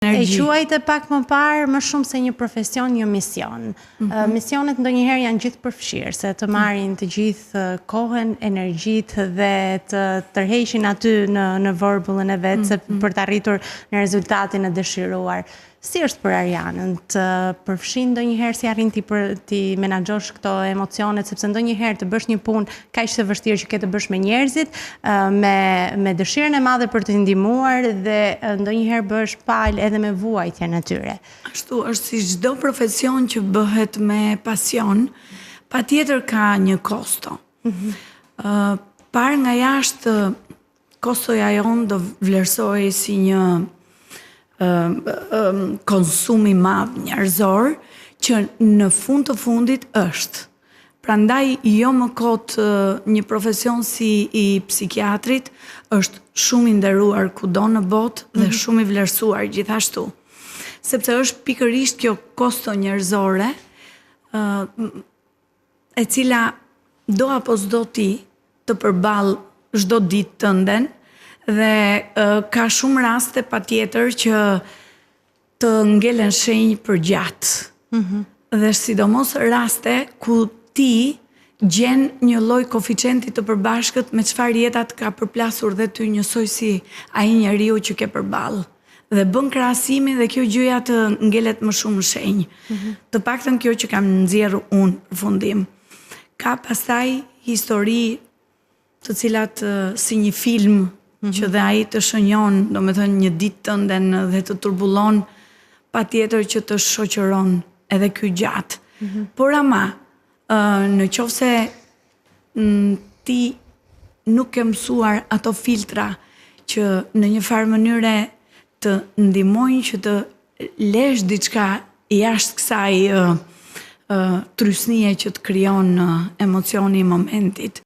E quajtë pak më parë më shumë se një profesion, një mision. Misionet ndonjëherë janë gjithë përfshirë, se të marrin të gjithë kohën, energjitë dhe të tërheqin aty në vorbullën e vetë për të arritur në rezultatin e dëshiruar. Si është për Arianën, të përfshin ndonjëherë si arrin ti menaxhosh këto emocionet, sepse ndonjëherë të bësh një punë kaq të vështirë që ke të bësh me njerëzit, me dëshirën e madhe për të ndihmuar dhe ndonjëherë bësh palë edhe me vuajtjen e tyre. Ashtu është si çdo profesion që bëhet me pasion, patjetër ka një kosto. Parë nga jashtë, kostoja jonë do vlerësohej si një konsum i madh njerëzor që në fund të fundit është. Prandaj jo më kot një profesion si i psikiatrit është shumë i nderuar kudo në botë dhe shumë i vlerësuar gjithashtu. Sepse është pikërisht kjo kosto njerëzore e cila do apo s'do ti të përballë çdo ditë tënden dhe ka shumë raste patjetër që të ngelen shenjë për gjatë. Dhe sidomos raste ku ti gjen një lloj koeficienti të përbashkët me çfarë jetat ka përplasur dhe ty njësoj si ai njeriu që ke përballë. Dhe bën krahasimin dhe kjo gjëja të ngelet më shumë shenjë. Të paktën kjo që kam nxjerrur unë në fundim. Ka pastaj histori të cilat si një film që dhe ai të shënjon, do me thënë një ditë tënden dhe të turbullon, patjetër që të shoqëron edhe ky gjatë. Por ama, në qoftë se ti nuk ke mësuar ato filtra që në një farë mënyre të ndihmojnë që të lesh diçka jashtë kësaj trysnie që të krijon emocioni i momentit.